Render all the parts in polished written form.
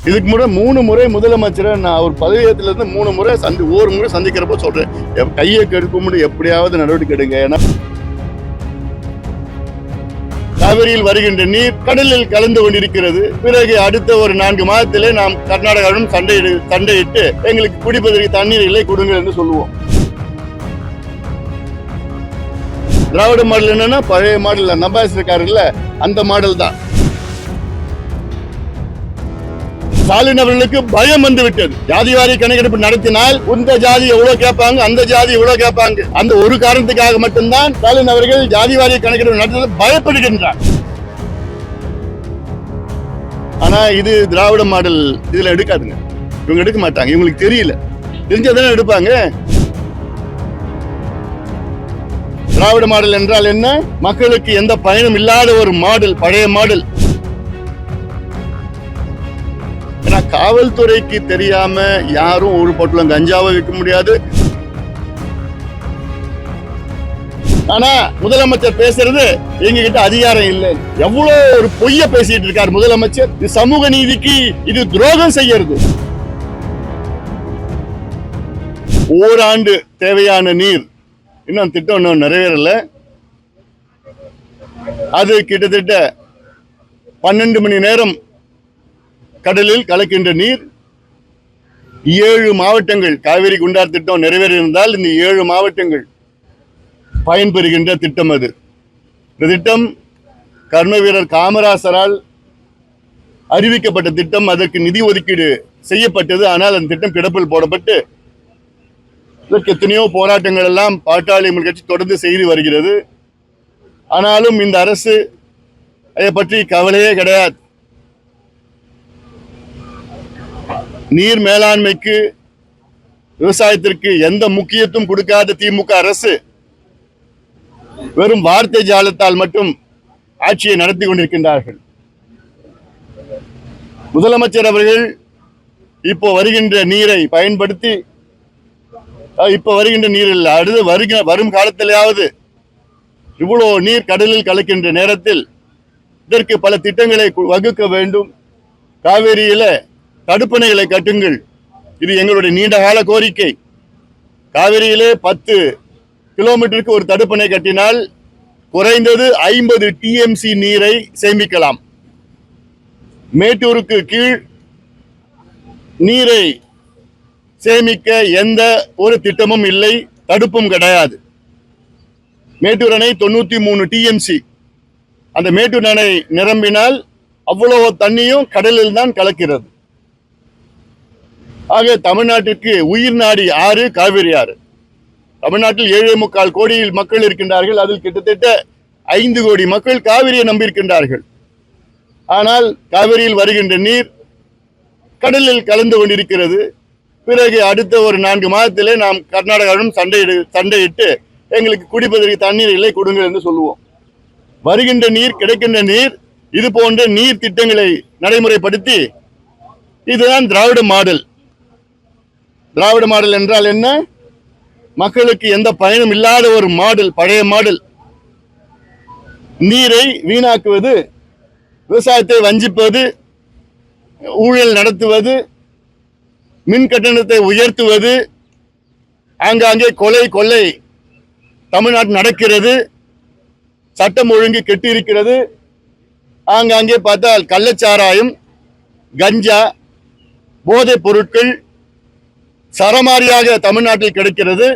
இதுக்கு முறை 3 முறை முதலமைச்சரை நான் அவர் பதவியேற்றல இருந்து 3 முறை ஒரு முறை சந்திக்கிறப்ப சொல்றேன், கையை கெடுக்க முடியும், எப்படியாவது நடவடிக்கை எடுங்க. ஏன்னா காவிரியில் வருகின்ற நீர் கடலில் கலந்து கொண்டிருக்கிறது. பிறகு அடுத்த ஒரு 4 மாதத்திலே நாம் கர்நாடகாவுடன் சண்டையிட்டு எங்களுக்கு குடிப்பதற்கு தண்ணீர் இல்லை, கொடுங்க என்று சொல்லுவோம். திராவிட மாடல் என்னன்னா பழைய மாடல், நம்பாஸ் இருக்காருல்ல, அந்த மாடல் தான். ஸ்டாலின் அவர்களுக்கு பயம் வந்து விட்டது. ஜாதிவாரி கணக்கெடுப்பு நடத்தினால் இந்த ஜாதி எவ்வளவு கேட்பாங்க, அந்த ஜாதி எவ்வளவு கேட்பாங்க, அந்த ஒரு காரணத்துக்காக மட்டும்தான் ஸ்டாலின் அவர்கள் ஜாதிவாரி கணக்கெடுப்பு நடத்த பயப்படுகின்றார். ஆனா இது திராவிட மாடல் இதுல எடுக்காதுங்க, இவங்க எடுக்க மாட்டாங்க, இவங்களுக்கு தெரியல, தெரிஞ்சதானே எடுப்பாங்க. திராவிட மாடல் என்றால் என்ன? மக்களுக்கு எந்த பயனும் இல்லாத ஒரு மாடல், பழைய மாடல். காவல்துறைக்கு தெரியாம யாரும் ஒரு பொட்டலம் கஞ்சாவை விற்க முடியாது. ஆனா முதலமைச்சர் பேசுறது எங்க கிட்ட அதிகாரம் இல்லை, எவ்வளவு ஒரு பொய்ய பேசிட்டு இருக்காரு முதலமைச்சர். இது சமூக நீதிக்கு இது துரோகம் செய்யறது. ஓராண்டு தேவையான நீர் இன்னும் திட்டம் இன்னும் நிறைவேறல. அது கிட்டத்தட்ட 12 மணி நேரம் கடலில் கலக்கின்ற நீர். 7 மாவட்டங்கள் காவிரி குண்டார் திட்டம் நிறைவேறியிருந்தால் இந்த 7 மாவட்டங்கள் பயன்பெறுகின்ற திட்டம் அது. இந்த திட்டம் கர்ம வீரர் காமராசரால் அறிவிக்கப்பட்ட திட்டம். அதற்கு நிதி ஒதுக்கீடு செய்யப்பட்டது. ஆனால் அந்த திட்டம் கிடப்பில் போடப்பட்டு இதற்கு எத்தனையோ போராட்டங்கள் எல்லாம் பாட்டாளி கட்சி தொடர்ந்து செய்து வருகிறது. ஆனாலும் இந்த அரசு அதை பற்றி கவலையே கிடையாது. நீர் மேலாண்மைக்கு, விவசாயத்திற்கு எந்த முக்கியத்துவம் கொடுக்காத திமுக அரசு வெறும் வார்த்தை ஜாலத்தால் மட்டும் ஆட்சியை நடத்தி கொண்டிருக்கின்றார்கள். முதலமைச்சர் அவர்கள் இப்போ வருகின்ற நீரை பயன்படுத்தி, இப்ப வருகின்ற நீரில் அடுத்து வரும் காலத்திலாவது இவ்வளவு நீர் கடலில் கலக்கின்ற நேரத்தில் இதற்கு பல திட்டங்களை வகுக்க வேண்டும். காவேரியில தடுப்பணைகளை கட்டுங்கள், இது எங்களுடைய நீண்ட கால கோரிக்கை. காவிரியிலே 10 கிலோமீட்டருக்கு ஒரு தடுப்பணை கட்டினால் குறைந்தது 50 TMC நீரை சேமிக்கலாம். மேட்டூருக்கு கீழ் நீரை சேமிக்க எந்த ஒரு திட்டமும் இல்லை, தடுப்பும் கிடையாது. மேட்டூர் அணை 93 TMC. அந்த மேட்டூர் அணை நிரம்பினால் அவ்வளவு தண்ணியும் கடலில் தான் கலக்கிறது. ஆக தமிழ்நாட்டிற்கு உயிர் நாடி ஆறு காவிரி ஆறு. தமிழ்நாட்டில் 7.25 கோடி மக்கள் இருக்கின்றார்கள். அதில் கிட்டத்தட்ட 5 கோடி மக்கள் காவிரியை நம்பியிருக்கின்றார்கள். ஆனால் காவிரியில் வருகின்ற நீர் கடலில் கலந்து கொண்டிருக்கிறது. பிறகு அடுத்த ஒரு 4 மாதத்திலே நாம் கர்நாடகாவுடன் சண்டையிட்டு எங்களுக்கு குடிப்பதற்கு தண்ணீர் இல்லை, கொடுங்க என்று சொல்லுவோம். வருகின்ற நீர், கிடைக்கின்ற நீர், இது போன்ற நீர் திட்டங்களை நடைமுறைப்படுத்தி, இதுதான் திராவிட மாடல். திராவிட மாடல் என்றால் என்ன? மக்களுக்கு எந்த பயனும் இல்லாத ஒரு மாடல், பழைய மாடல். நீரை வீணாக்குவது, விவசாயத்தை வஞ்சிப்பது, ஊழல் நடத்துவது, மின் கட்டணத்தை உயர்த்துவது, ஆங்காங்கே கொலை கொள்ளை தமிழ்நாட்டில் நடக்கிறது. சட்டம் ஒழுங்கு கெட்டு இருக்கிறது. ஆங்காங்கே பார்த்தால் கள்ளச்சாராயம், கஞ்சா, போதைப் பொருட்கள் சரமாரியாக தமிழ்நாட்டில் கிடைக்கிறது.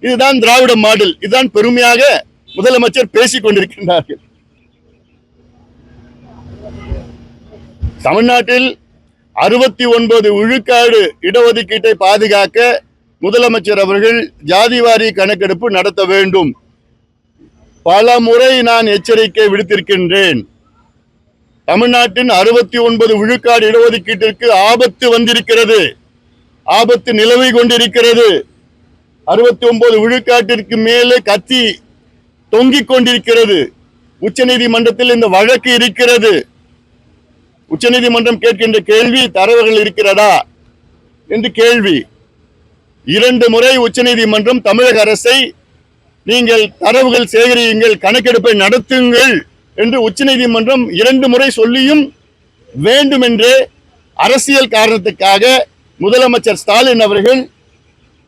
இதுதான் திராவிட மாடல். இதுதான் பெருமையாக முதலமைச்சர் பேசிக் கொண்டிருக்கின்றார்கள். தமிழ்நாட்டில் 69 விழுக்காடு இடஒதுக்கீட்டை பாதுகாக்க முதலமைச்சர் அவர்கள் ஜாதிவாரி கணக்கெடுப்பு நடத்த வேண்டும். பல முறை நான் எச்சரிக்கை விடுத்திருக்கின்றேன். தமிழ்நாட்டின் 69 விழுக்காடு இடஒதுக்கீட்டிற்கு ஆபத்து வந்திருக்கிறது, ஆபத்து நிலவி கொண்டிருக்கிறது. 69 விழுக்காட்டிற்கு மேலே கத்தி தொங்கிக் கொண்டிருக்கிறது. உச்சநீதிமன்றத்தில் இந்த வழக்கு இருக்கிறது. உச்சநீதிமன்றம் கேட்கின்ற கேள்வி, தரவுகள் இருக்கிறதா என்று கேள்வி. 2 முறை உச்சநீதிமன்றம் தமிழக அரசை நீங்கள் தரவுகள் சேகரியுங்கள், கணக்கெடுப்பை நடத்துங்கள் என்று உச்சநீதிமன்றம் 2 முறை சொல்லியும் வேண்டுமென்றே அரசியல் காரணத்துக்காக முதலமைச்சர் ஸ்டாலின் அவர்கள்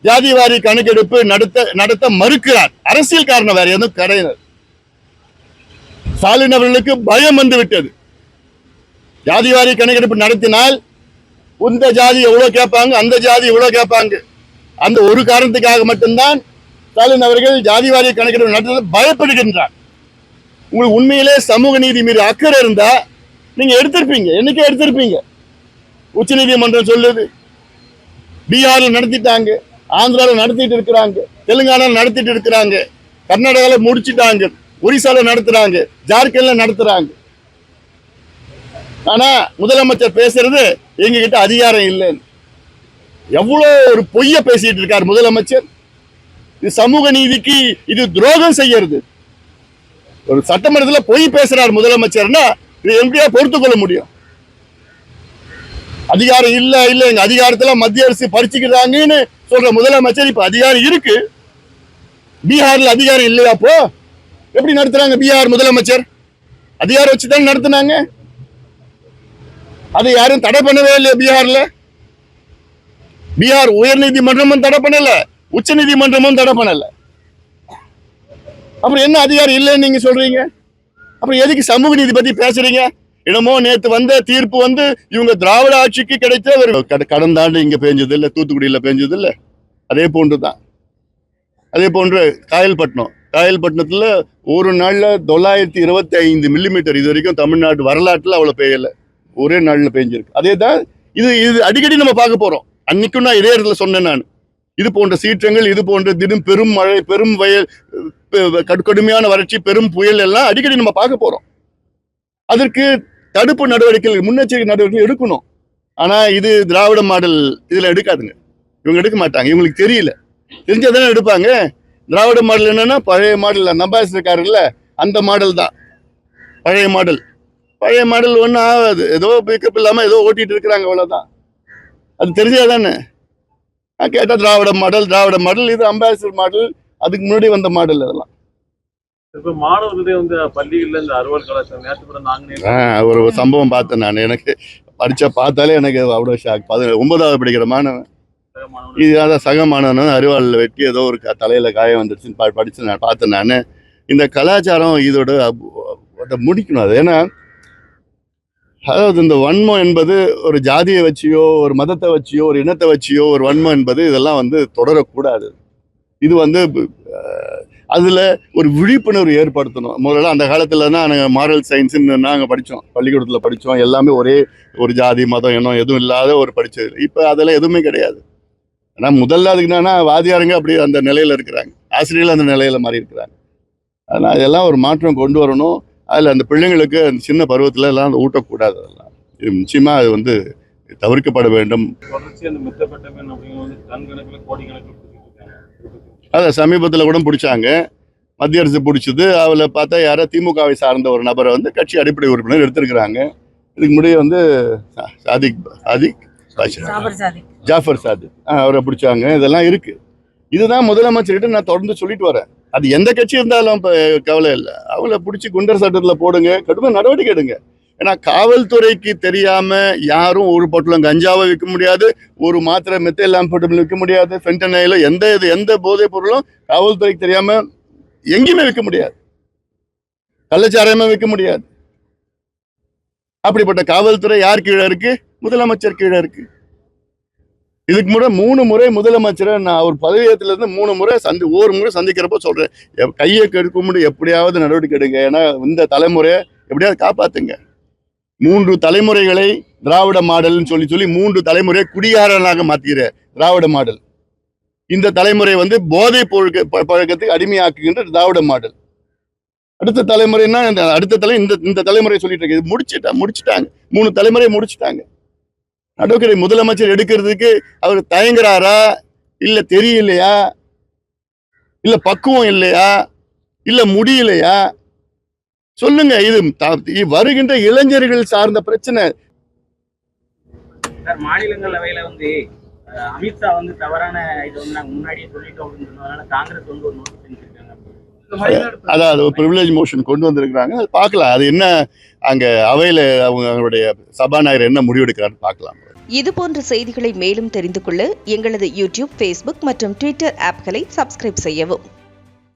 ஜாதிவாரி கணக்கெடுப்பு நடத்த மறுக்கிறார். அரசியல் காரணம், வேற எதுவும் கிடையாது. ஸ்டாலின் அவர்களுக்கு பயம் வந்து விட்டது. ஜாதிவாரி கணக்கெடுப்பு நடத்தினால் இந்த ஜாதி எவ்வளவு கேட்பாங்க, அந்த ஜாதி எவ்வளவு கேட்பாங்க. அந்த ஒரு காரணத்துக்காக மட்டும்தான் ஸ்டாலின் அவர்கள் ஜாதிவாரி கணக்கெடுப்பு நடத்த பயப்படுகின்றார். உங்களுக்கு உண்மையிலே சமூக நீதி மீது அக்கறை இருந்தா நீங்க எடுத்திருப்பீங்க, என்னைக்கே எடுத்திருப்பீங்க. உச்ச நீதிமன்றம் சொல்லுது. பீகார்ல நடத்திட்டாங்க, ஆந்திராவில் நடத்திட்டு இருக்கிறாங்க, தெலுங்கானாவில் நடத்திட்டு இருக்கிறாங்க, கர்நாடகாவில் முடிச்சுட்டாங்க, ஒரிசால நடத்துறாங்க, ஜார்க்கண்ட்ல நடத்துறாங்க. ஆனா முதலமைச்சர் பேசுறது எங்க கிட்ட அதிகாரம் இல்லைன்னு. எவ்வளவு ஒரு பொய்ய பேசிட்டு இருக்கார் முதலமைச்சர். இது சமூக நீதிக்கு இது துரோகம் செய்யறது. ஒரு சட்டமன்றத்தில் பொய் பேசுறார் முதலமைச்சர்னா இது எப்படியா பொறுத்து கொள்ள முடியும்? அதிகாரம் இல்ல எங்க அதிகாரத்துல மத்திய அரசு பறிச்சுக்கிறாங்கன்னு சொல்ற முதலமைச்சர் இப்ப அதிகாரம் இருக்கு, பீகார்ல அதிகாரம் இல்லையா? அப்போ எப்படி நடத்துறாங்க? பீகார் முதலமைச்சர் அதிகாரம் வச்சுதான் நடத்தினாங்க. அதை யாரும் தடை பண்ணவே இல்லையா பீகார்ல? பீகார் உயர் நீதிமன்றமும் தடை பண்ணல, உச்ச நீதிமன்றமும் தடை பண்ணல. அப்புறம் என்ன அதிகாரம் இல்லைன்னு நீங்க சொல்றீங்க? அப்புறம் எதுக்கு சமூக நீதி பத்தி பேசுறீங்க? என்னமோ நேத்து வந்த தீர்ப்பு வந்து இவங்க திராவிட ஆட்சிக்கு கிடைத்த ஒரு கடந்த ஆண்டு இங்க பெஞ்சது இல்ல, தூத்துக்குடியில பெஞ்சது இல்ல, அதே போன்றுதான். அதே போன்று காயல்பட்டினத்துல ஒரு நாள்ல 925 மில்லிமீட்டர் இது வரைக்கும் தமிழ்நாட்டு வரலாற்றுல அவ்வளவு பெய்யல, ஒரே நாள்ல பெஞ்சிருக்கு. அதே தான் இது அடிக்கடி நம்ம பார்க்க போறோம். அன்னைக்கும் நான் இதே இடத்துல சொன்னேன். நான் இது போன்ற சீற்றங்கள், இது போன்ற தினம் பெரும் மழை, பெரும் வயல், கடுமையான வறட்சி, பெரும் புயல் எல்லாம் அடிக்கடி நம்ம பார்க்க போறோம். அதற்கு தடுப்பு நடவடிக்கைகள், முன்னெச்சரிக்கை நடவடிக்கை எடுக்கணும். ஆனா இது திராவிட மாடல் இதுல எடுக்காதுங்க. இவங்க எடுக்க மாட்டாங்க, இவங்களுக்கு தெரியல. தெரிஞ்சதானே எடுப்பாங்க. திராவிட மாடல் என்னன்னா பழைய மாடல், நம்பாஸ் இருக்காருல்ல அந்த மாடல் தான் பழைய மாடல். பழைய மாடல் ஒன்றும் ஆகாது, ஏதோ பிக்கப் இல்லாம ஏதோ ஓட்டிட்டு இருக்கிறாங்க, அவ்வளவுதான். அது தெரிஞ்சாதானே. கேட்டா திராவிட மாடல், இது அம்பாசிடர் மாடல், அதுக்கு முன்னாடி வந்த மாடல். அதெல்லாம் மாணவர்களே வந்து பள்ளிகள்ல இந்த அறுவல் கலாச்சாரம் நேற்று கூட நாங்க ஒரு சம்பவம் பார்த்தேன். நான் எனக்கு பார்த்தாலே எனக்கு அவ்வளோ ஷாக். 9வது படிக்கிற மாணவன், இது சக மாணவன் அறுவாளில் வெட்டி ஏதோ ஒரு தலையில காயம் வந்துருச்சுன்னு படிச்சு நான் பார்த்தேன். நான் இந்த கலாச்சாரம் இதோட முடிக்கணும். அது ஏன்னா அதாவது இந்த வன்மம் என்பது ஒரு ஜாதியை வச்சியோ, ஒரு மதத்தை வச்சியோ, ஒரு இனத்தை வச்சியோ ஒரு வன்மம் என்பது இதெல்லாம் வந்து தொடரக்கூடாது. இது வந்து அதுல ஒரு விழிப்புணர்வு ஏற்படுத்தணும். முதல்ல அந்த காலத்துல தான் நாங்கள் மாரல் சயின்ஸ்ன்னு நாங்கள் படித்தோம், பள்ளிக்கூடத்தில் படித்தோம். எல்லாமே ஒரே ஒரு ஜாதி மதம் இனம் எதுவும் இல்லாத ஒரு படித்தது. இப்போ அதெல்லாம் எதுவுமே கிடையாது. ஆனால் முதல்ல அதுக்கு என்னன்னா வாதியாருங்க அப்படி அந்த நிலையில இருக்கிறாங்க, ஆசிரியர்கள் அந்த நிலையில மாறி இருக்கிறாங்க. அதனால் அதெல்லாம் ஒரு மாற்றம் கொண்டு வரணும். அதில் அந்த பிள்ளைங்களுக்கு அந்த சின்ன பருவத்தில் எல்லாம் ஊட்டக்கூடாது. அதெல்லாம் இது நிச்சயமா அது வந்து தவிர்க்கப்பட வேண்டும். அதை சமீபத்தில் கூட பிடிச்சாங்க, மத்திய அரசு பிடிச்சது. அவளை பார்த்தா யாரோ திமுகவை சார்ந்த ஒரு நபரை வந்து கட்சி அடிப்படை உறுப்பினர் எடுத்திருக்கிறாங்க. இதுக்கு முன்னாடி வந்து ஜாஃபர் சாதிக் அவரை பிடிச்சாங்க. இதெல்லாம் இருக்கு. இதுதான் முதலமைச்சர்கிட்ட நான் தொடர்ந்து சொல்லிட்டு வரேன். அது எந்த கட்சி இருந்தாலும் இப்போ கவலை இல்லை. அவங்கள பிடிச்சி குண்டர் சட்டத்தில் போடுங்க, கடுமையான நடவடிக்கை எடுங்க. ஏன்னா காவல்துறைக்கு தெரியாம யாரும் ஒரு பொட்டலம் கஞ்சாவை விற்க முடியாது, ஒரு மாத்திரை மெத்தைல் ஆம்பெட்டமின் விற்க முடியாது, ஃபென்டனைல எந்த போதைப் பொருளும் காவல்துறைக்கு தெரியாம எங்கேயுமே விற்க முடியாது, கள்ளச்சாராயமா விற்க முடியாது. அப்படிப்பட்ட காவல்துறை யார் கீழே இருக்கு? முதலமைச்சர் கீழே இருக்கு. இதுக்கு முறை 3 முறை முதலமைச்சரை நான் அவர் பதவியேற்றல இருந்து 3 முறை ஒரு முறை சந்திக்கிறப்போ சொல்றேன், கையை கெடுக்க முடியும், எப்படியாவது நடவடிக்கை எடுங்க. ஏன்னா இந்த தலைமுறையை எப்படியாவது காப்பாத்துங்க. 3 தலைமுறைகளை திராவிட மாடல்னு சொல்லி 3 தலைமுறையை குடிகாரனாக மாத்துகிற திராவிட மாடல். இந்த தலைமுறை வந்து போதை பழக்கத்துக்கு அடிமையாக்குகின்ற திராவிட மாடல். அடுத்த தலைமுறைன்னா இந்த தலைமுறை சொல்லிட்டு இருக்கு. முடிச்சுட்டாங்க 3 தலைமுறை முடிச்சுட்டாங்க. நடவடிக்கை முதலமைச்சர் எடுக்கிறதுக்கு அவர் தயங்குறாரா, இல்ல தெரியலையா, இல்ல பக்குவம் இல்லையா, இல்ல முடியலையா? சொல்லுங்க. இது வருகின்ற இளைஞர்கள் சார்ந்த பிரச்சனை. மாநிலங்களவையில வந்து அமித்ஷா வந்து தவறான இது வந்து நாங்க முன்னாடியே சொல்லிட்டோம் அப்படின்னு சொன்னதுனால காங்கிரஸ் வந்து ஒரு நோட்டீஸ் அனுப்பிச்சிருக்காங்க. அதாவது ஒரு ப்ரிவிலேஜ் மோஷன் கொண்டு வந்திருக்கிறாங்க. அது பார்க்கலாம், அது என்ன அங்க அவையில அவங்களுடைய சபாநாயகர் என்ன முடிவெடுக்கிறான்னு பார்க்கலாம். இதுபோன்ற செய்திகளை மேலும் தெரிந்து கொள்ள எங்களது யூடியூப், ஃபேஸ்புக் மற்றும் ட்விட்டர் ஆப்களை சப்ஸ்கிரைப் செய்யவும்.